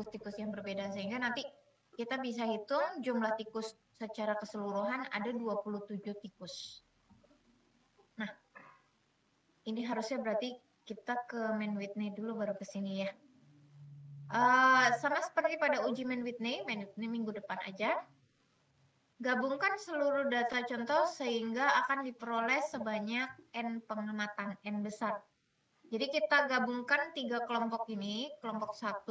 tikus-tikus yang berbeda, sehingga nanti kita bisa hitung jumlah tikus secara keseluruhan ada 27 tikus. Nah, ini harusnya berarti kita ke main Whitney dulu baru ke sini ya. Sama seperti pada uji main Whitney minggu depan aja. Gabungkan seluruh data contoh sehingga akan diperoleh sebanyak N pengamatan, N besar. Jadi kita gabungkan 3 kelompok ini, kelompok 1,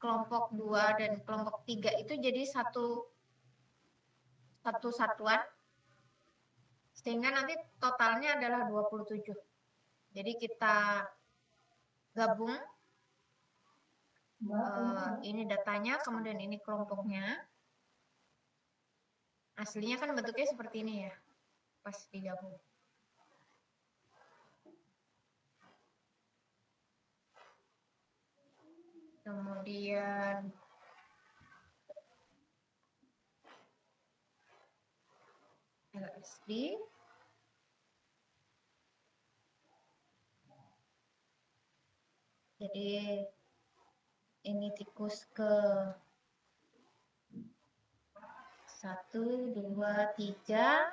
kelompok 2, dan kelompok 3 itu jadi satu satuan. Sehingga nanti totalnya adalah 27. Jadi kita gabung. Ini datanya, kemudian ini kelompoknya. Aslinya kan bentuknya seperti ini ya, pas digabung. Kemudian LSD. Jadi ini tikus ke 1, 2, 3.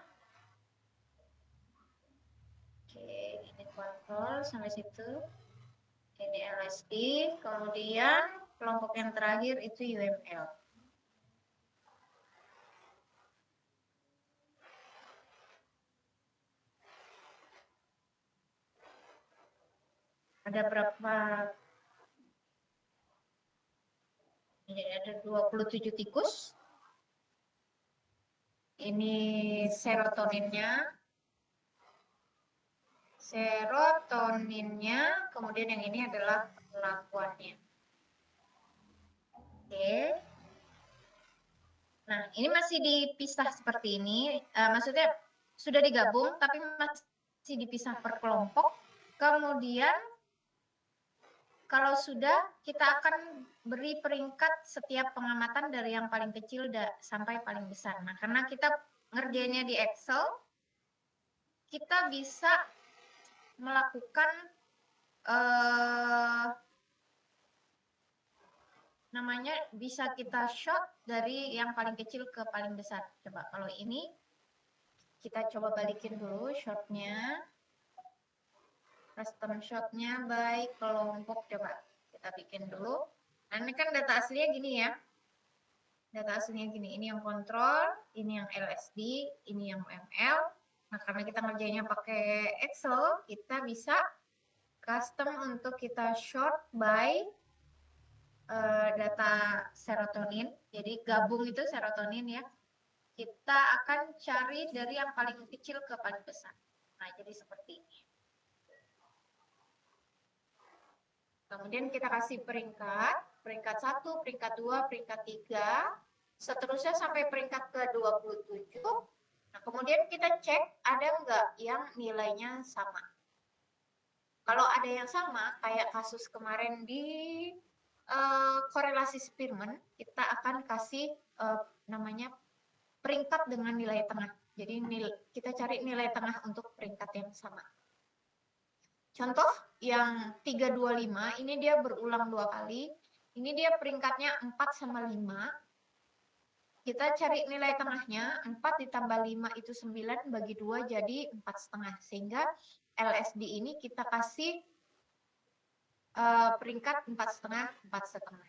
Oke, ini kontrol sampai situ. Ini LSD, kemudian kelompok yang terakhir itu UML. Ada berapa? Ini ada 27 tikus. Ini serotoninnya. Kemudian yang ini adalah perlakuannya. Oke. Nah, ini masih dipisah seperti ini. Maksudnya sudah digabung, tapi masih dipisah per kelompok. Kemudian, kalau sudah, kita akan beri peringkat setiap pengamatan dari yang paling kecil sampai paling besar. Nah, karena kita ngerjainnya di Excel, kita bisa melakukan namanya bisa kita shot dari yang paling kecil ke paling besar. Coba kalau ini kita coba balikin dulu shotnya, custom shotnya by kelompok. Coba kita bikin dulu. Nah, ini kan data aslinya gini ya, data aslinya gini. Ini yang kontrol, ini yang LSD, ini yang UML. Nah, karena kita ngerjainnya pakai Excel, kita bisa custom untuk kita short by data serotonin. Jadi gabung itu serotonin ya. Kita akan cari dari yang paling kecil ke paling besar. Nah, jadi seperti ini. Kemudian kita kasih peringkat 1, peringkat 2, peringkat 3, seterusnya sampai peringkat ke-27. Nah, kemudian kita cek ada nggak yang nilainya sama. Kalau ada yang sama, kayak kasus kemarin di korelasi Spearman, kita akan kasih namanya peringkat dengan nilai tengah. Jadi kita cari nilai tengah untuk peringkat yang sama. Contoh yang 325, ini dia berulang 2 kali. Ini dia peringkatnya 4 sama 5. Kita cari nilai tengahnya, 4 ditambah 5 itu 9, bagi 2 jadi 4,5. Sehingga LSD ini kita kasih peringkat 4,5, 4,5.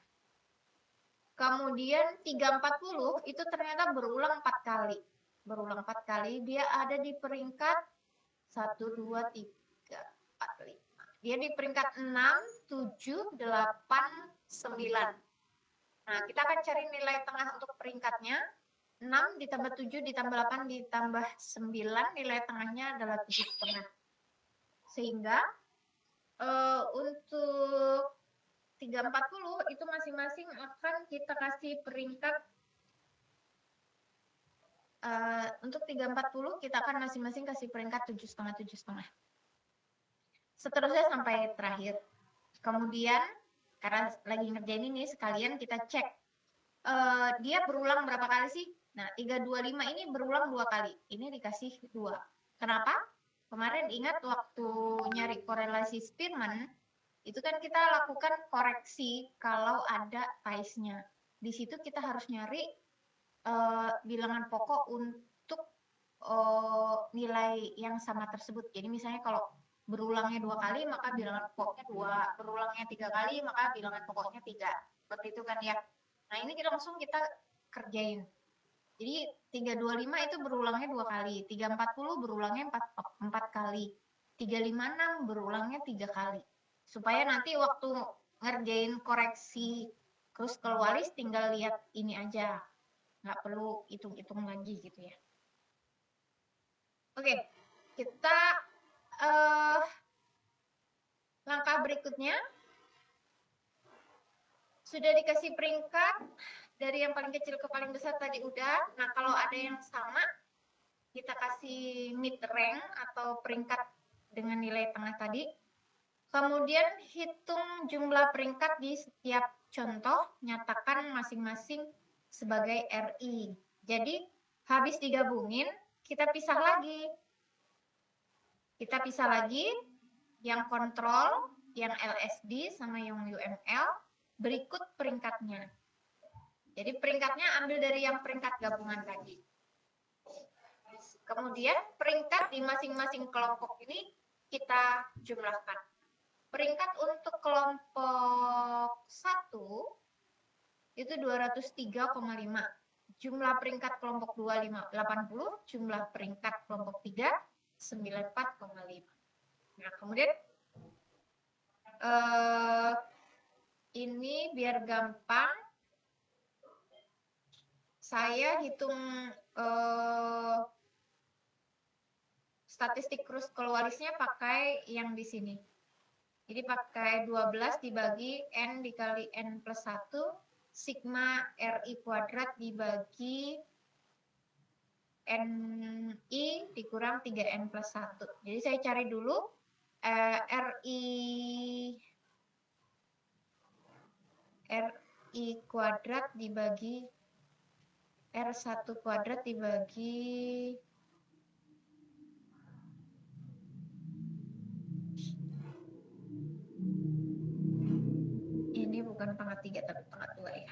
Kemudian 340 itu ternyata berulang 4 kali. Berulang 4 kali, dia ada di peringkat 1, 2, 3, 4, 5. Dia di peringkat 6, 7, 8, 9. Nah, kita akan cari nilai tengah untuk peringkatnya. 6 ditambah 7 ditambah 8 ditambah 9, nilai tengahnya adalah 7,5. Sehingga untuk 340 itu masing-masing akan kita kasih peringkat untuk 340 kita akan masing-masing kasih peringkat 7,5, 7,5. Seterusnya sampai terakhir. Kemudian karena lagi ngerjain ini sekalian kita cek dia berulang berapa kali sih? Nah, 325 ini berulang 2 kali. Ini dikasih 2. Kenapa? Kemarin ingat waktu nyari korelasi Spearman, itu kan kita lakukan koreksi kalau ada TAIS-nya. Di situ kita harus nyari bilangan pokok untuk nilai yang sama tersebut. Jadi misalnya kalau berulangnya 2 kali maka bilangan pokoknya 2, berulangnya 3 kali maka bilangan pokoknya 3. Seperti itu kan ya. Nah, ini langsung kita kerjain. Jadi 325 itu berulangnya 2 kali, 340 berulangnya 4 kali, 356 berulangnya 3 kali. Supaya nanti waktu ngerjain koreksi kruskelwalis tinggal lihat ini aja. Nggak perlu hitung-hitung lagi gitu ya. Oke, kita langkah berikutnya sudah dikasih peringkat dari yang paling kecil ke paling besar tadi udah. Nah, kalau ada yang sama, kita kasih mid rank atau peringkat dengan nilai tengah tadi. Kemudian hitung jumlah peringkat di setiap contoh, nyatakan masing-masing sebagai RI. Jadi, habis digabungin, kita pisah lagi. Kita pisah lagi yang kontrol, yang LSD, sama yang UML, berikut peringkatnya. Jadi peringkatnya ambil dari yang peringkat gabungan tadi. Kemudian peringkat di masing-masing kelompok ini kita jumlahkan. Peringkat untuk kelompok 1 itu 203,5. Jumlah peringkat kelompok 2 80, jumlah peringkat kelompok 3 94,5. Nah, kemudian ini biar gampang saya hitung statistik kruskelwarisnya pakai yang di sini. Jadi pakai 12 dibagi N dikali N plus 1, sigma RI kuadrat dibagi NI dikurang 3N plus 1. Jadi saya cari dulu RI kuadrat dibagi R1 kuadrat dibagi ini bukan pangkat 3 tapi pangkat 2 ya.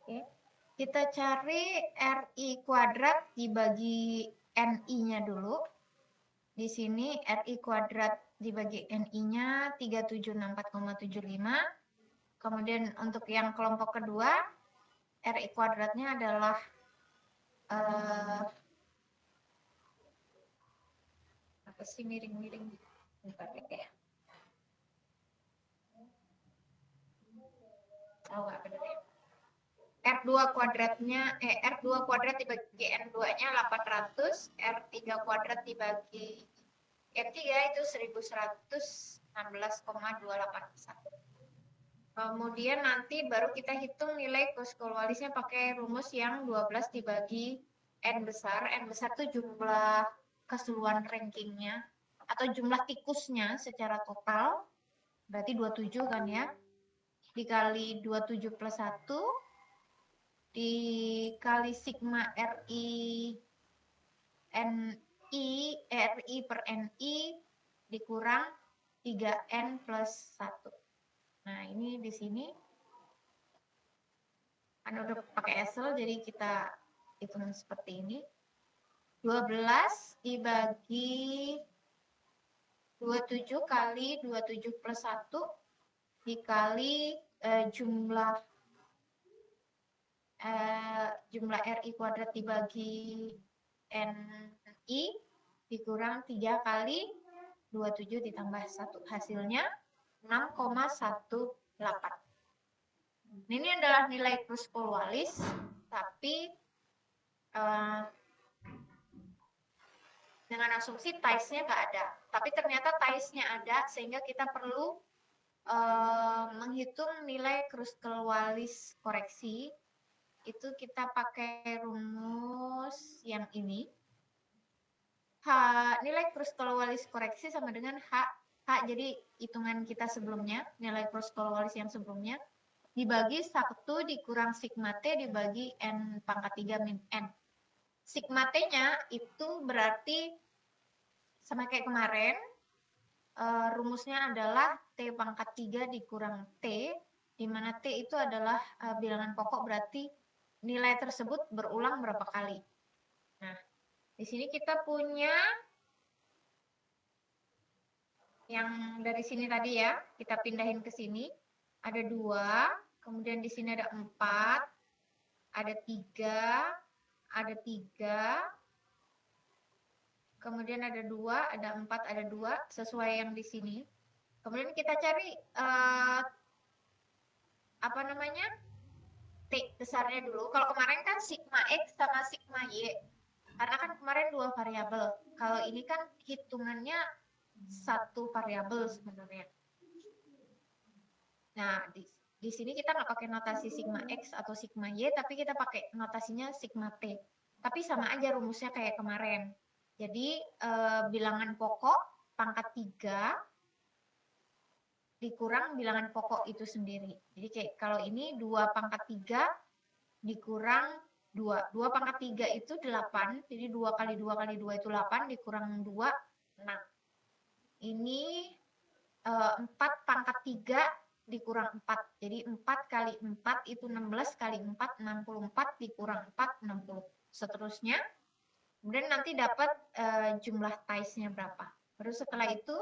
Oke. Kita cari RI kuadrat dibagi NI-nya dulu. Di sini RI kuadrat dibagi NI-nya 3764,75. Kemudian untuk yang kelompok kedua, RI kuadratnya adalah apa sih miring-miring? Bentar ya. Oh, nggak benar ya. R2 kuadratnya, R2 kuadrat dibagi N2-nya 800, R3 kuadrat dibagi N3 itu 1116,281. Kemudian nanti baru kita hitung nilai kruskelwalisnya pakai rumus yang 12 dibagi N besar. N besar itu jumlah keseluruhan rankingnya atau jumlah tikusnya secara total. Berarti 27 kan ya. Dikali 27 plus 1 dikali sigma RI RI per NI dikurang 3N plus 1. Nah, ini di sini kan udah pakai Excel, jadi kita hitung seperti ini. 12 dibagi 27 kali 27 plus 1 dikali jumlah RI kuadrat dibagi NI dikurang 3 kali 27 ditambah 1. Hasilnya 6,18. Ini adalah nilai kruskelwalis, tapi dengan asumsi TAIS-nya nggak ada. Tapi ternyata TAIS-nya ada, sehingga kita perlu menghitung nilai kruskelwalis koreksi. Itu kita pakai rumus yang ini. Nilai kruskelwalis koreksi sama dengan H Kak, jadi hitungan kita sebelumnya, nilai cross keluaris yang sebelumnya, dibagi 1 dikurang sigma T dibagi N pangkat 3 min N. Sigma T-nya itu berarti sama kayak kemarin, rumusnya adalah T pangkat 3 dikurang T, di mana T itu adalah bilangan pokok, berarti nilai tersebut berulang berapa kali. Nah, di sini kita punya yang dari sini tadi ya, kita pindahin ke sini. Ada 2, kemudian di sini ada 4, ada 3, ada 3, kemudian ada 2, ada 4, ada 2, sesuai yang di sini. Kemudian kita cari apa namanya? T besarnya dulu. Kalau kemarin kan sigma X sama sigma Y. Karena kan kemarin 2 variabel. Kalau ini kan hitungannya 1 variabel sebenarnya. Nah, di sini kita nggak pakai notasi sigma X atau sigma Y, tapi kita pakai notasinya sigma T. Tapi sama aja rumusnya kayak kemarin. Jadi bilangan pokok pangkat 3 dikurang bilangan pokok itu sendiri. Jadi kayak kalau ini 2 pangkat 3 dikurang 2. 2 pangkat 3 itu 8. Jadi 2 kali 2 kali 2 itu 8, dikurang 2, 6. Ini 4 pangkat 3 dikurang 4. Jadi 4 kali 4 itu 16 kali 4, 64 dikurang 4, 60. Seterusnya. Kemudian nanti dapat jumlah tiles-nya berapa. Baru setelah itu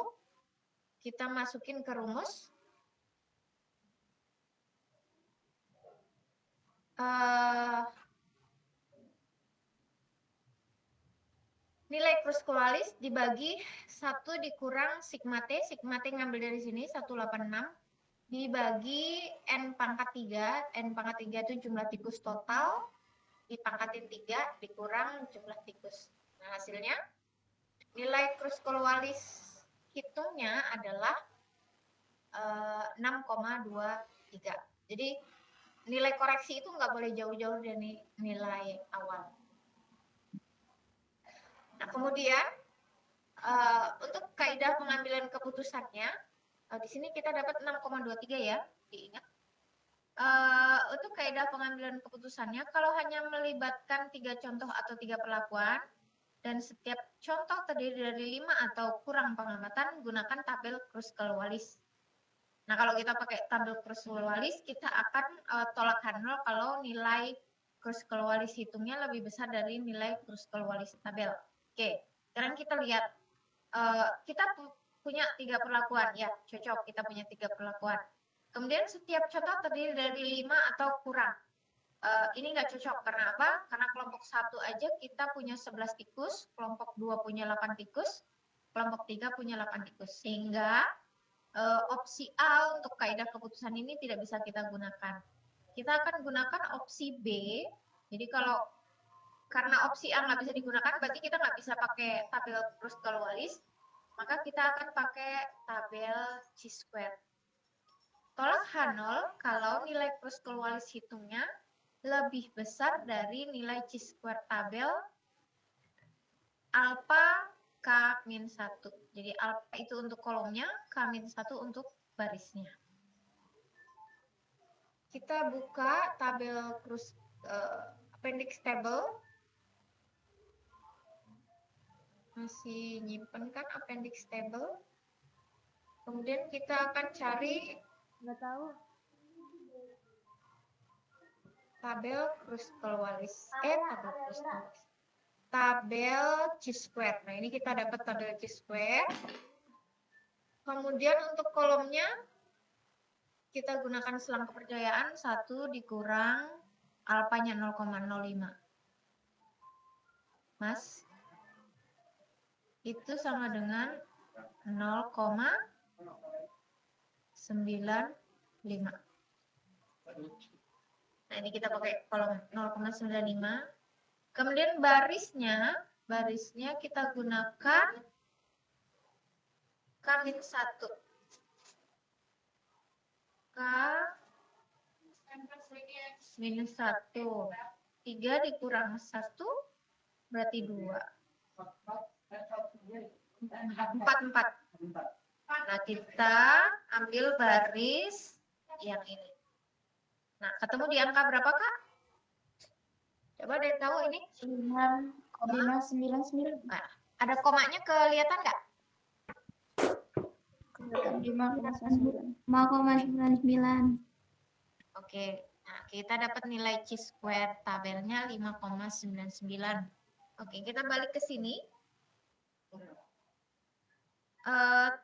kita masukin ke rumus. Nilai cross keluaris dibagi 1 dikurang sigma T. Sigma T ngambil dari sini 186. Dibagi N pangkat 3. N pangkat 3 itu jumlah tikus total. Dipangkatin 3 dikurang jumlah tikus. Nah, hasilnya nilai cross keluaris hitungnya adalah 6,23. Jadi nilai koreksi itu nggak boleh jauh-jauh dari nilai awal. Nah, kemudian untuk kaidah pengambilan keputusannya, di sini kita dapat 6,23 ya, diingat. Untuk kaidah pengambilan keputusannya, kalau hanya melibatkan 3 contoh atau 3 perlakuan, dan setiap contoh terdiri dari 5 atau kurang pengamatan, gunakan tabel Kruskal-Wallis. Nah, kalau kita pakai tabel Kruskal-Wallis, kita akan tolak handle kalau nilai Kruskal-Wallis hitungnya lebih besar dari nilai Kruskal-Wallis tabel. Oke, sekarang kita lihat. Kita punya 3 perlakuan, ya cocok, kita punya 3 perlakuan. Kemudian setiap contoh terdiri dari 5 atau kurang. Ini nggak cocok, karena apa? Karena kelompok 1 aja kita punya 11 tikus, kelompok 2 punya 8 tikus, kelompok 3 punya 8 tikus. Sehingga opsi A untuk kaidah keputusan ini tidak bisa kita gunakan. Kita akan gunakan opsi B. Jadi karena opsi A nggak bisa digunakan, berarti kita nggak bisa pakai tabel Kruskal-Wallis, maka kita akan pakai tabel chi-square. Tolak H0 kalau nilai Kruskal-Wallis hitungnya lebih besar dari nilai chi-square tabel alpha K-1. Jadi alpha itu untuk kolomnya, K-1 untuk barisnya. Kita buka tabel appendix table. Masih nyimpen kan appendix table. Kemudian kita akan cari tabel Kruskal-Wallis. Tabel chi-square. Nah, ini kita dapat tabel chi-square. Kemudian untuk kolomnya kita gunakan selang kepercayaan 1 dikurang alfanya 0,05. Mas, itu sama dengan 0,95. Nah, ini kita pakai kolom 0,95. Kemudian barisnya kita gunakan K-1. K-1. 3 dikurang 1 berarti 2. 4. Nah, kita ambil baris yang ini. Nah, ketemu di angka berapa, Kak? Coba ada yang tahu ini? 5,99. Nah, ada komanya kelihatan nggak? Kelihatan 5,99. 5,99. Oke, nah kita dapat nilai chi-square tabelnya 5,99. Oke, kita balik ke sini.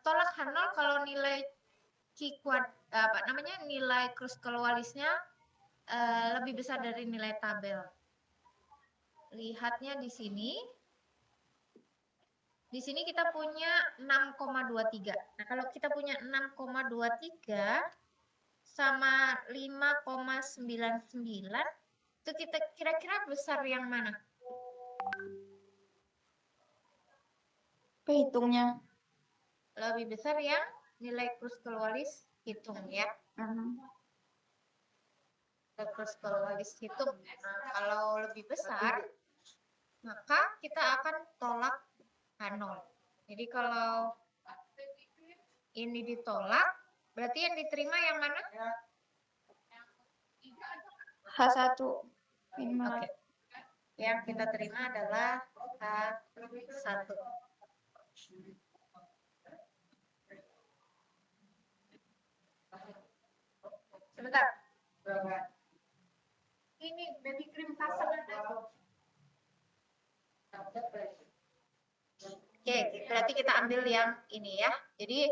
Tolak H0 kalau nilai nilai Kruskal-Wallisnya lebih besar dari nilai tabel. Lihatnya di sini. Di sini kita punya 6,23. Nah, kalau kita punya 6,23 sama 5,99, itu kita kira-kira besar yang mana? Hitungnya. Lebih besar yang nilai Kruskal-Wallis hitung ya. Kruskal-Wallis hitung. Nah, kalau lebih besar, maka kita akan tolak H0. Jadi kalau ini ditolak, berarti yang diterima yang mana? H1 minimal. Oke. Yang kita terima adalah H1. Sebentar. Ini baby cream pasangan aku. Oke, berarti kita ambil yang ini ya. Jadi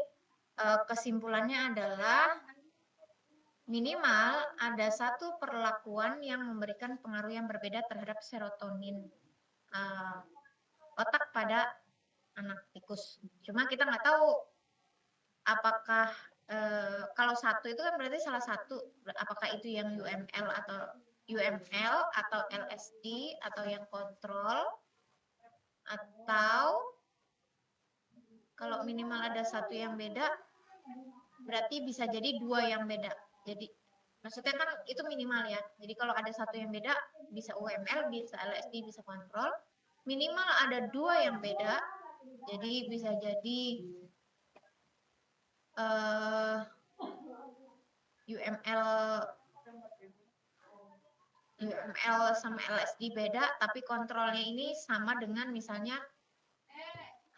kesimpulannya adalah minimal ada satu perlakuan yang memberikan pengaruh yang berbeda terhadap serotonin otak pada anak tikus. Cuma kita nggak tahu apakah kalau satu itu kan berarti salah satu, apakah itu yang UML atau LSD atau yang kontrol, atau kalau minimal ada satu yang beda berarti bisa jadi dua yang beda. Jadi maksudnya kan itu minimal ya. Jadi kalau ada satu yang beda bisa UML, bisa LSD, bisa kontrol. Minimal ada dua yang beda. Jadi bisa jadi UML sama LSD beda, tapi kontrolnya ini sama dengan misalnya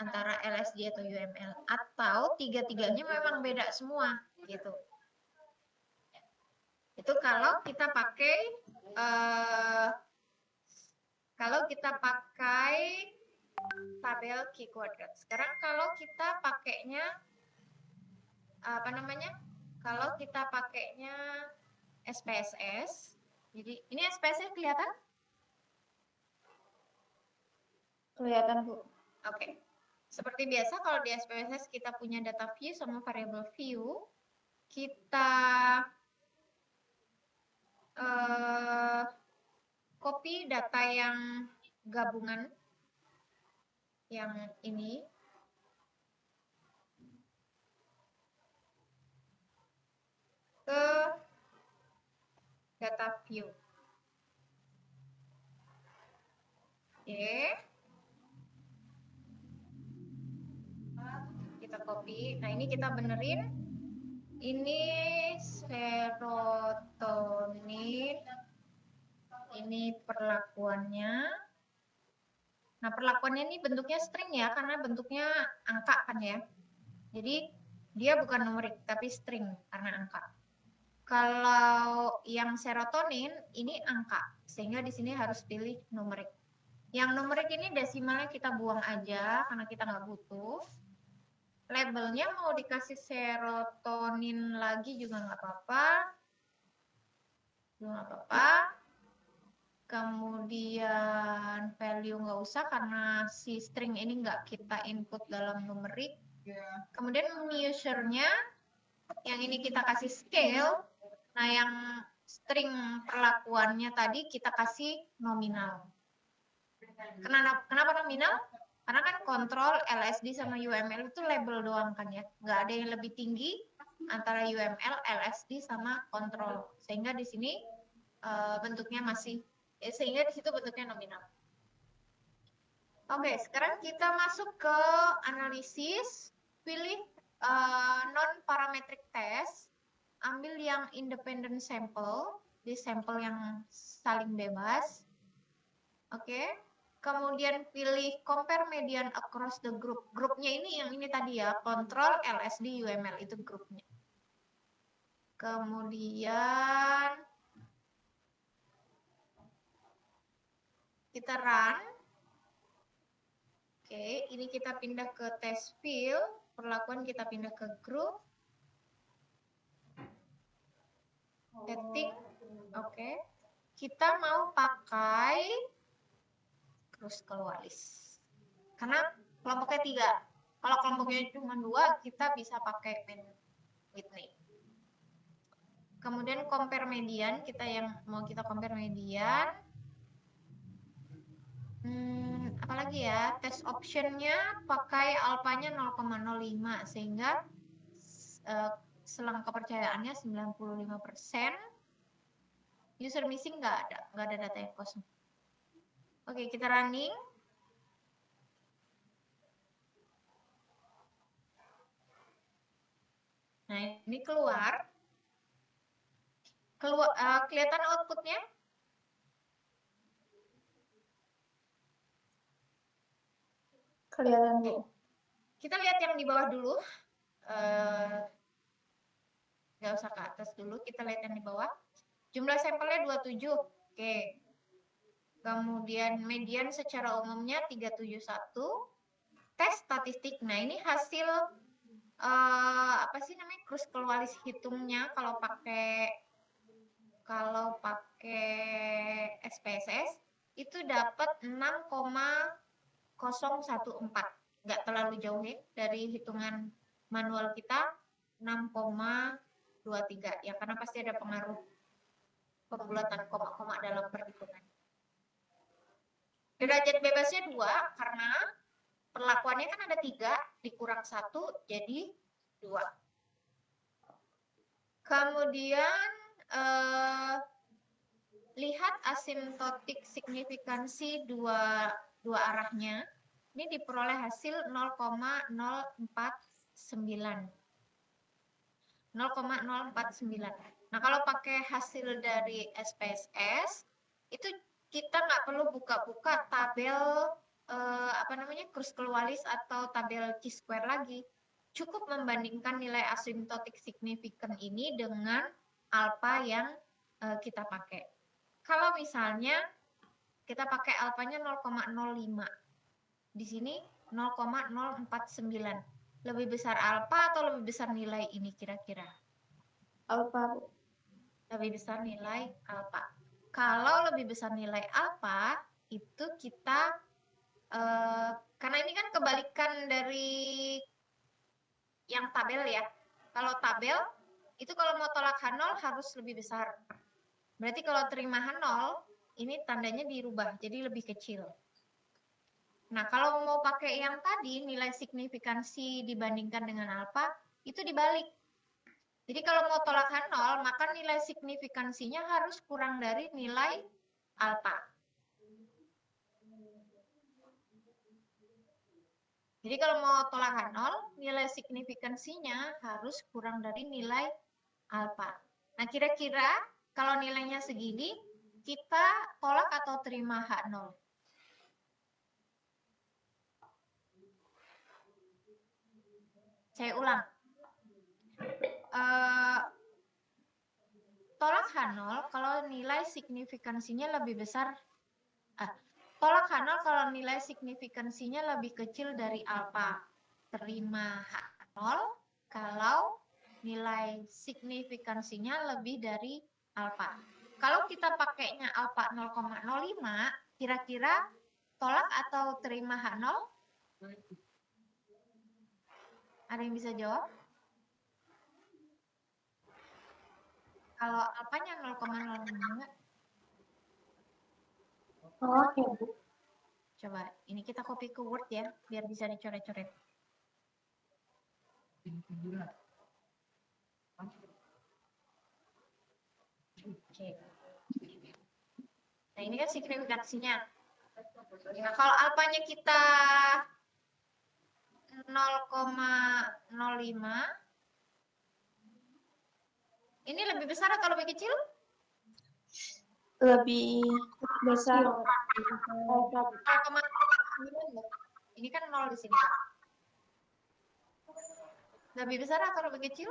antara LSD atau UML, atau tiga-tiganya memang beda semua gitu. Itu kalau kita pakai tabel Q-quadrat. Sekarang kalau kita pakainya kalau kita pakainya SPSS. Jadi ini SPSS kelihatan? Kelihatan, Bu. Oke. Seperti biasa kalau di SPSS kita punya data view sama variable view. Kita copy data yang gabungan yang ini ke data view. Oke. Kita copy. Nah, ini kita benerin. Ini serotonin. Ini perlakuannya. Nah, perlakuannya ini bentuknya string ya, karena bentuknya angka kan ya. Jadi, dia bukan numerik, tapi string karena angka. Kalau yang serotonin, ini angka. Sehingga di sini harus pilih numerik. Yang numerik ini desimalnya kita buang aja, karena kita nggak butuh. Labelnya mau dikasih serotonin lagi juga nggak apa-apa. Kemudian value nggak usah karena si string ini nggak kita input dalam numerik. Kemudian measure-nya yang ini kita kasih scale. Nah, yang string perlakuannya tadi kita kasih nominal. Kenapa nominal? Karena kan kontrol LSD sama UML itu label doang kan ya. Nggak ada yang lebih tinggi antara UML, LSD sama kontrol. Sehingga di sini bentuknya sehingga di situ bentuknya nominal. Oke, sekarang kita masuk ke analisis. Pilih non-parametric test, ambil yang independent sample, di sampel yang saling bebas. Oke. Kemudian pilih compare median across the group. Grupnya ini yang ini tadi ya, control, LSD, UML itu grupnya. Kemudian kita run. Oke, ini kita pindah ke test field, perlakuan kita pindah ke grup. Setting. Oke. Kita mau pakai Kruskal-Wallis. Karena kelompoknya 3. Kalau kelompoknya cuma 2, kita bisa pakai Whitney. Kemudian compare median, kita yang mau kita compare median. Apalagi ya, test optionnya pakai alpanya 0,05 sehingga selang kepercayaannya 95%. User missing nggak ada data yang kosong. Oke, kita running. Nah, ini keluar. Kelihatan outputnya? Kelihatan, Bu. Kita lihat yang di bawah dulu. Nggak usah ke atas dulu, kita lihat yang di bawah. Jumlah sampelnya 27. Oke. Kemudian median secara umumnya 371. Tes statistik. Nah, ini hasil apa sih namanya? Kruskal-Wallis hitungnya kalau pakai SPSS itu dapat 6,014. Nggak terlalu jauh ya dari hitungan manual kita 6,23 ya, karena pasti ada pengaruh pembulatan koma-koma dalam perhitungan. Derajat bebasnya 2 karena perlakuannya kan ada 3 dikurang 1 jadi 2. Kemudian lihat asimptotik signifikansi dua arahnya. Ini diperoleh hasil 0,049. 0,049. Nah, kalau pakai hasil dari SPSS itu kita nggak perlu buka-buka tabel Kruskal-Wallis atau tabel chi-square lagi. Cukup membandingkan nilai asimptotik signifikan ini dengan alfa yang kita pakai. Kalau misalnya kita pakai alfanya 0,05. Di sini 0,049. Lebih besar alfa atau lebih besar nilai ini kira-kira? Alfa, Bu. Lebih besar nilai alfa. Kalau lebih besar nilai alfa, itu kita, karena ini kan kebalikan dari yang tabel ya. Kalau tabel, itu kalau mau tolak H0 harus lebih besar. Berarti kalau terima H0, ini tandanya dirubah, jadi lebih kecil. Nah, kalau mau pakai yang tadi, nilai signifikansi dibandingkan dengan alfa, itu dibalik. Jadi kalau mau tolak H0, maka nilai signifikansinya harus kurang dari nilai alfa. Jadi kalau mau tolak H0, nilai signifikansinya harus kurang dari nilai alfa. Nah, kira-kira kalau nilainya segini, kita tolak atau terima H0? Saya ulang. Tolak H0 kalau nilai signifikansinya lebih besar. Tolak H0 kalau nilai signifikansinya lebih kecil dari alfa. Terima H0 kalau nilai signifikansinya lebih dari alfa. Kalau kita pakainya alfa 0,05, kira-kira tolak atau terima H0? Ada yang bisa jawab? Kalau alfanya 0,05. Tolak ya, Bu. Coba, ini kita copy ke Word ya, biar bisa dicoret-coret. Oke. Nah, ini kan signifikansinya. Nah, kalau alfanya kita 0,05. Ini lebih besar atau lebih kecil? Lebih besar. Alfa. 0,9. Ini kan 0 di sini, Kak. Lebih besar atau lebih kecil?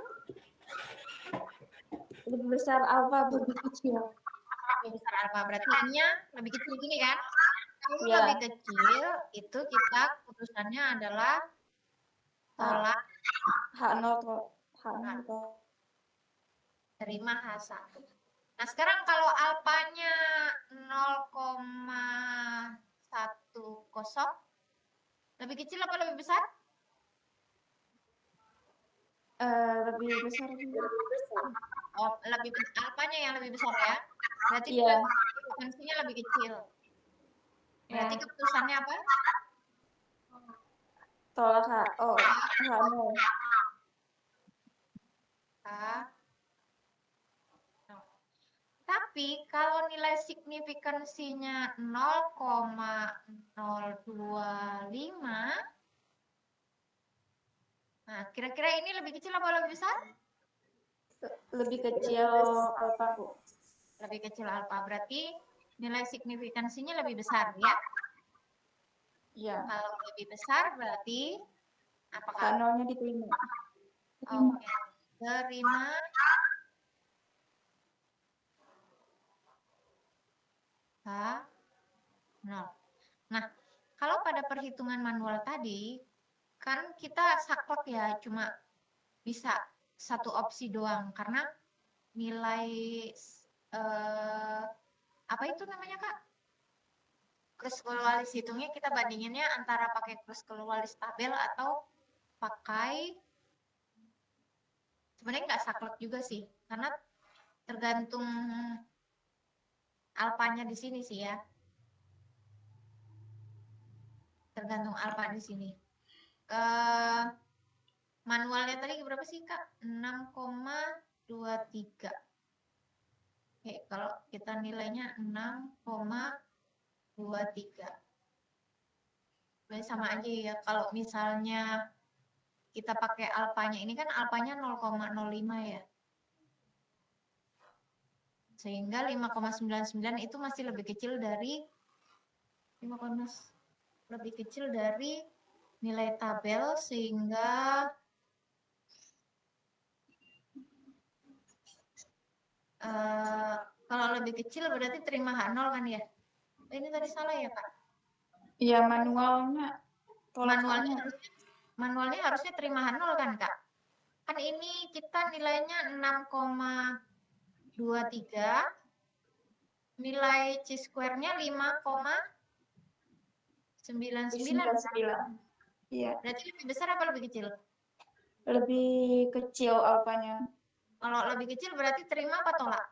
Lebih besar alfa, Bu. Lebih kecil. Lebih besar alfa. Berarti ininya lebih kecil gini kan? Kalau Ya. lebih kecil, itu kita keputusannya adalah tolak H0 H0. terima H1. Nah, sekarang kalau alfanya 0,10, lebih kecil apa lebih besar? Lebih besar. Oh, lebih alfanya yang lebih besar ya. Berarti Iya. frekuensinya lebih kecil. Berarti Ya. keputusannya apa? Tolak H0. Tapi kalau nilai signifikansinya 0,025, nah kira-kira ini lebih kecil apa lebih besar? Lebih kecil alfa, Bu. Lebih kecil alfa, berarti nilai signifikansinya lebih besar ya? Iya. Kalau lebih besar berarti apakah? H0-nya diterima. Oke, terima. H0. Nah, kalau pada perhitungan manual tadi, kan kita saklek ya, cuma bisa satu opsi doang, karena nilai apa itu namanya, Kak? Krus-kelualis hitungnya kita bandinginnya antara pakai krus-kelualis tabel atau pakai, sebenarnya nggak saklek juga sih, karena tergantung alfanya di sini sih ya. Tergantung alfa di sini. Manualnya tadi berapa sih, Kak? 6,23. Oke, kalau kita nilainya 6,23. Sama aja ya. Kalau misalnya kita pakai alfanya, ini kan alfanya 0,05 ya. Sehingga 5,99 itu masih lebih kecil dari 5, lebih kecil dari nilai tabel, sehingga kalau lebih kecil berarti terima H0 kan ya? Ini tadi salah ya, Kak? Iya, manualnya tolak Manualnya harusnya terima H0 kan, Kak? Kan ini kita nilainya 6,23, nilai C-square-nya 5,99. Iya. Berarti lebih besar apa lebih kecil? Lebih kecil alfanya. Kalau lebih kecil berarti terima apa tolak?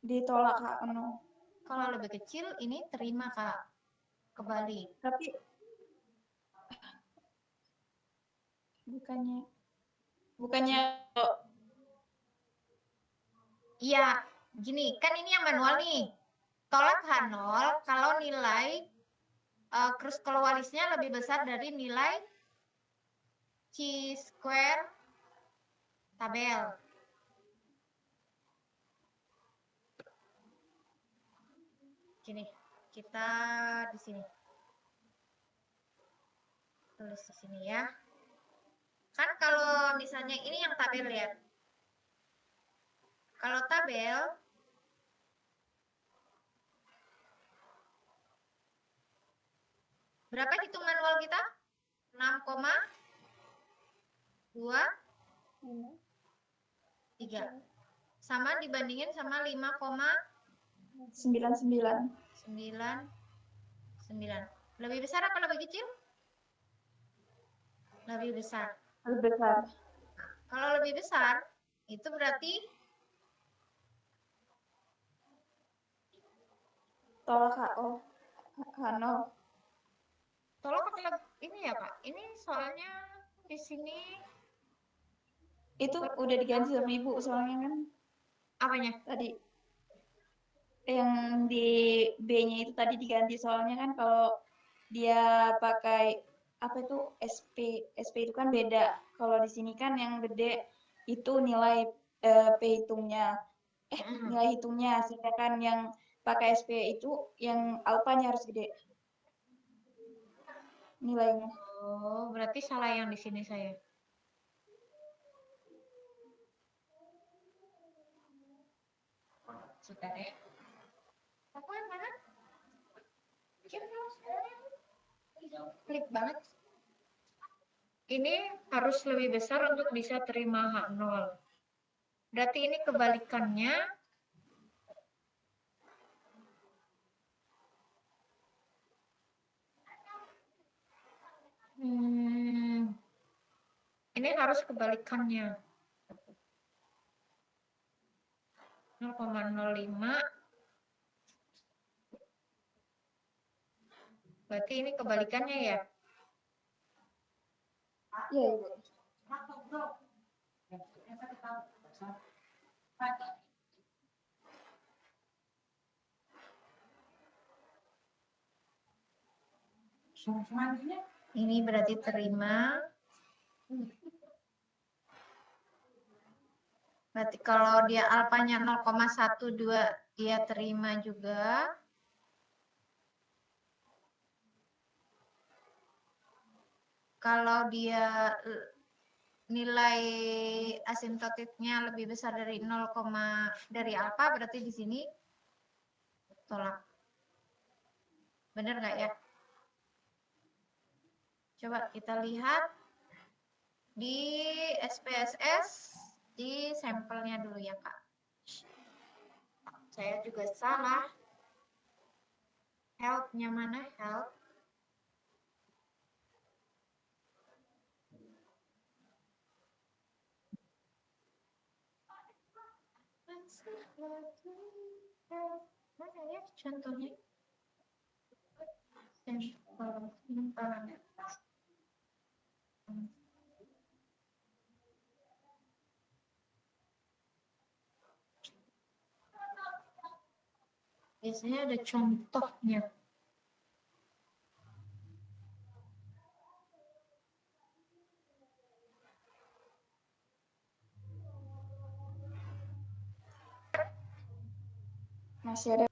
Ditolak H0. Kalau lebih kecil ini terima, Kak. Kebalik. Tapi bukannya Iya, gini, kan ini yang manual nih. Tolak H0 kalau nilai krus-keluarisnya lebih besar dari nilai C-square tabel. Gini, kita di sini. Tulis di sini ya. Kan kalau misalnya ini yang tabel ya. Kalau tabel, berapa hitung manual kita? 6,23. Sama dibandingin sama 5,99. Lebih besar apa lebih kecil? Lebih besar. lebih besar. Kalau lebih besar, itu berarti Tolak H0. tolak apa ini ya, Pak? Ini soalnya di sini Itu udah diganti sama Ibu soalnya kan apanya? tadi yang di B-nya itu tadi diganti soalnya kan kalau dia pakai apa itu SP itu kan beda. Kalau di sini kan yang gede itu nilai P hitungnya. Nilai hitungnya, sedangkan yang pakai SP itu yang alfanya harus gede nilainya. Oh, berarti salah yang di sini saya. Sudah deh. Apaan mana? Klik banget. Ini harus lebih besar untuk bisa terima H0. Berarti ini kebalikannya. Ini harus kebalikannya. 0,05. Berarti ini kebalikannya ya? Iya, Ibu. Ini berarti terima. Berarti kalau dia alfanya 0,12 dia terima juga. Kalau dia nilai asimptotiknya lebih besar dari 0, dari alfa berarti di sini tolak. Benar nggak ya? Coba kita lihat di SPSS di sampelnya dulu ya Kak. Saya juga salah. Help-nya mana? Help. Mana ya contohnya? Biasanya ada contohnya. Masih ada.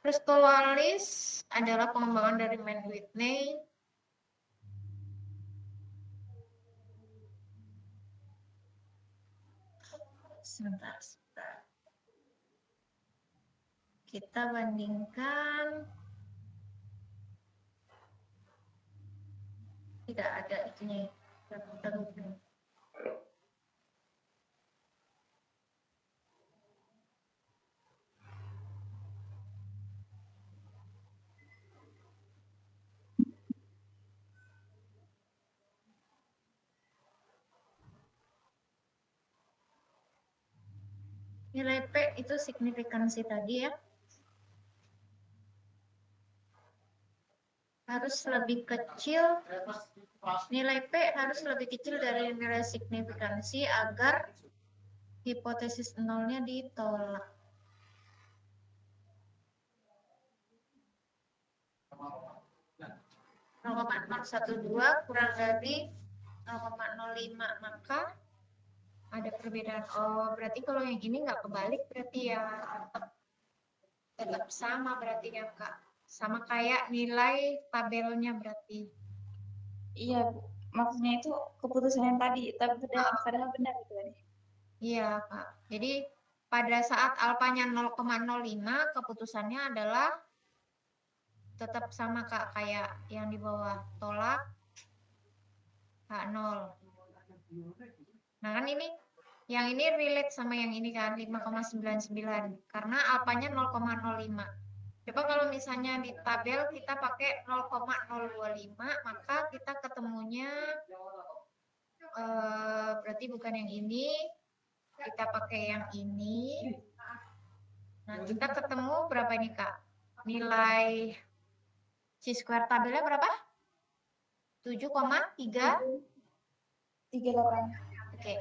Prestowalis adalah pengembangan dari Mann-Whitney. Sebentar. Kita bandingkan. Tidak ada itunya. Nilai P itu signifikansi tadi ya. Harus lebih kecil. Nilai P harus lebih kecil dari nilai signifikansi agar hipotesis nolnya ditolak. (0,012) kurang dari 0,05, maka ada perbedaan. Oh, berarti kalau yang ini nggak kebalik berarti ya tetap sama berarti ya Kak. Sama kayak nilai tabelnya berarti. Iya, Bu. Maksudnya itu keputusan yang tadi, tapi padahal benar itu tadi. Iya, Kak. Jadi pada saat alfanya 0,05 keputusannya adalah tetap sama Kak kayak yang di bawah, tolak H0. Nah, kan ini yang ini relate sama yang ini kan 5,99 karena alfanya 0,05. Coba kalau misalnya di tabel kita pakai 0,025 maka kita ketemunya berarti bukan yang ini, kita pakai yang ini. Nah, kita ketemu berapa ini Kak? Nilai C-square tabelnya berapa? 7,38. Oke.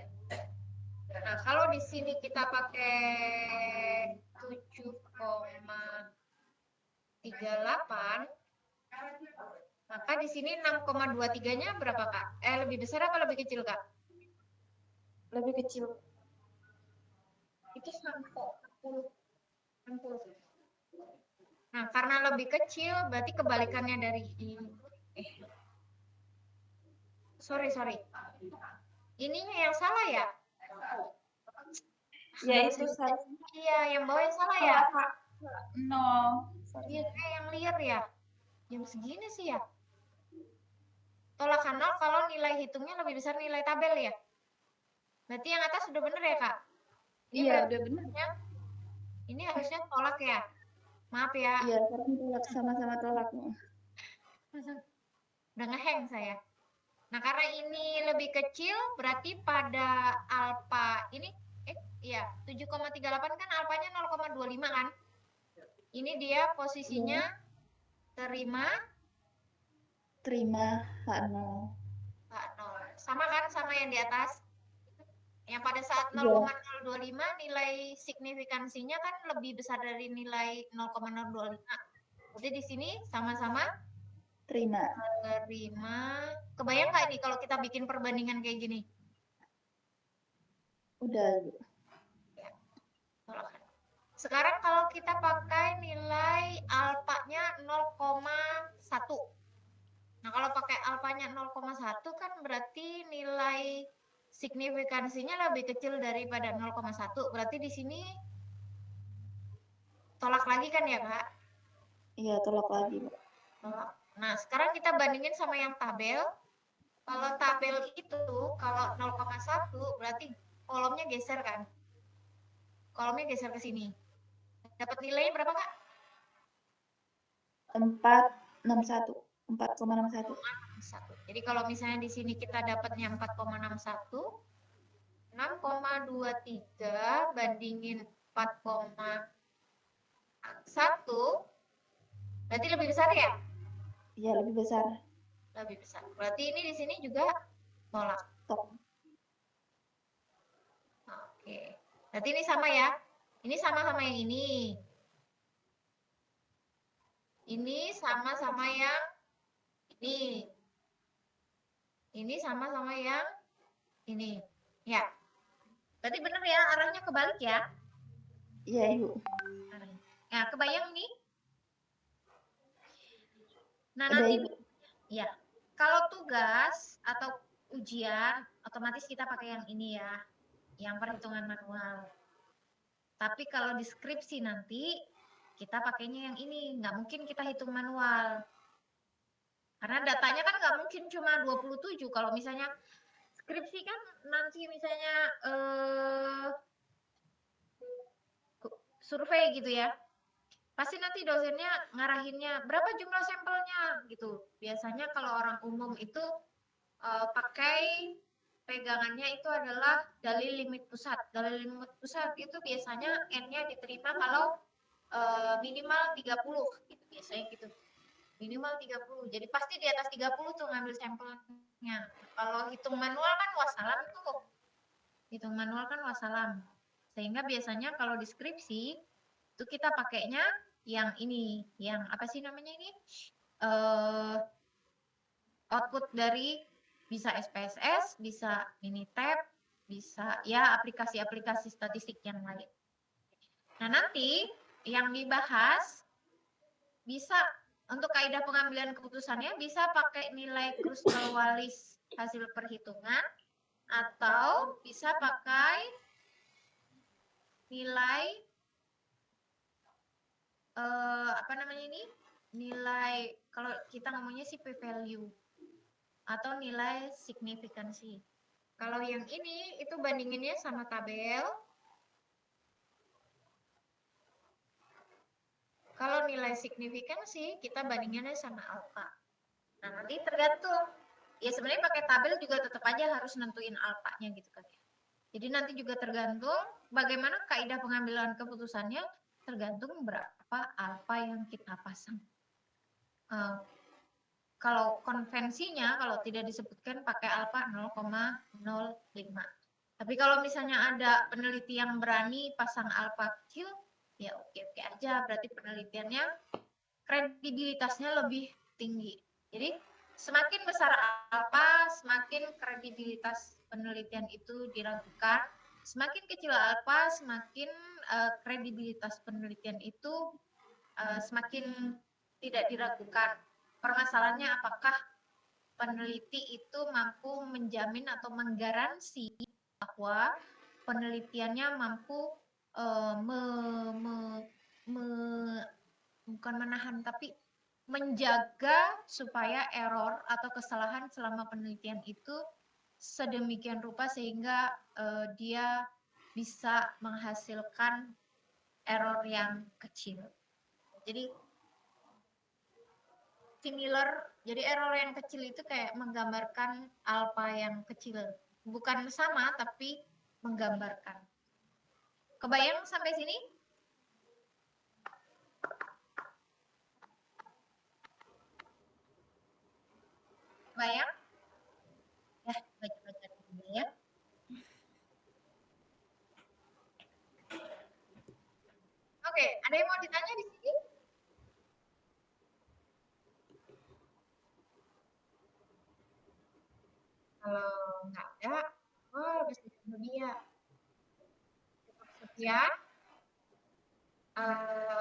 Nah, kalau di sini kita pakai 7,38, Maka di sini 6,23-nya berapa, Kak? Lebih besar apa lebih kecil, Kak? Lebih kecil. Itu 60. Nah, karena lebih kecil, berarti kebalikannya dari ini. Sorry. Ininya yang salah ya? Ya itu Iya, yang bawah yang salah ya? nol. Iya, kayak yang liar ya? Jam segini sih ya? Tolak nol kalau nilai hitungnya lebih besar nilai tabel ya? Berarti yang atas sudah benar ya, Kak? Iya, udah benar. Ini harusnya tolak ya? Maaf ya. Iya, sekarang tolak sama-sama tolaknya. Udah ngeheng saya. Nah, karena ini lebih kecil, berarti pada alfa ini, iya, 7,38 kan alfanya 0,25 kan? Ini dia posisinya terima H0. Sama kan sama yang di atas? Yang pada saat 0,025 nilai signifikansinya kan lebih besar dari nilai 0,025. Jadi di sini sama-sama terima. Kebayang nggak ini kalau kita bikin perbandingan kayak gini? Udah. Ya. Sekarang kalau kita pakai nilai alfanya 0,1. Nah, kalau pakai alfanya 0,1 kan berarti nilai signifikansinya lebih kecil daripada 0,1. Berarti di sini tolak lagi kan ya, Kak? Iya, tolak lagi. Nah, sekarang kita bandingin sama yang tabel. Kalau tabel itu, kalau 0,1 berarti kolomnya geser kan? Kolomnya geser ke sini. Dapat nilainya berapa, Kak? 4,61. 4,61. Jadi kalau misalnya di sini kita dapatnya 4,61, 6,23 bandingin 4,1, berarti lebih besar ya? Iya, lebih besar. Lebih besar. Berarti ini di sini juga tolak. Oke. Berarti ini sama ya? Ini sama-sama yang ini. Ini sama-sama yang ini. Ini sama-sama yang ini. Ya. Berarti benar ya, arahnya kebalik ya? Iya, Ibu. Nah, kebayang nih? Nah, Udah, nanti Ibu. ya. Kalau tugas atau ujian, otomatis kita pakai yang ini ya. Yang perhitungan manual. Tapi kalau di skripsi nanti, kita pakainya yang ini. Nggak mungkin kita hitung manual. Karena datanya kan nggak mungkin cuma 27. Kalau misalnya skripsi kan nanti misalnya survei gitu ya. Pasti nanti dosennya ngarahinnya berapa jumlah sampelnya gitu. Biasanya kalau orang umum itu pakai pegangannya itu adalah dalil limit pusat. Dalil limit pusat itu biasanya N-nya diterima kalau minimal 30 gitu biasanya gitu. Minimal 30. Jadi pasti di atas 30 tuh ngambil sampelnya. Kalau hitung manual kan wassalam tuh. Hitung manual kan wassalam. Sehingga biasanya kalau di skripsi itu kita pakainya yang ini, yang apa sih namanya ini? Output dari bisa SPSS, bisa Minitab, bisa ya aplikasi-aplikasi statistik yang lain. Nah, nanti yang dibahas bisa untuk kaidah pengambilan keputusannya bisa pakai nilai Kruskal-Wallis hasil perhitungan atau bisa pakai nilai apa namanya ini? Nilai kalau kita ngomongnya sih p-value atau nilai signifikansi. Kalau yang ini itu bandinginnya sama tabel. Kalau nilai signifikansi kita bandinginnya sama alfa. Nah, nanti tergantung. Ya sebenarnya pakai tabel juga tetap aja harus nentuin alfanya gitu kan ya. Jadi nanti juga tergantung bagaimana kaidah pengambilan keputusannya tergantung berapa alfa yang kita pasang. Kalau konvensinya kalau tidak disebutkan pakai alfa 0,05. Tapi kalau misalnya ada peneliti yang berani pasang alfa kecil, ya oke aja. Berarti penelitiannya kredibilitasnya lebih tinggi. Jadi semakin besar alfa, semakin kredibilitas penelitian itu diragukan. Semakin kecil alfa, semakin kredibilitas penelitian itu semakin tidak diragukan. Permasalahannya apakah peneliti itu mampu menjamin atau menggaransi bahwa penelitiannya mampu bukan menahan tapi menjaga supaya error atau kesalahan selama penelitian itu sedemikian rupa sehingga dia bisa menghasilkan error yang kecil. Jadi similar, jadi error yang kecil itu kayak menggambarkan alfa yang kecil. Bukan sama tapi menggambarkan. Kebayang sampai sini? Kebayang? Ya, baca-baca dulu ya. Oke, ada yang mau ditanya di sini? Kalau nggak ada, oh habis itu dia. Cukup sekian.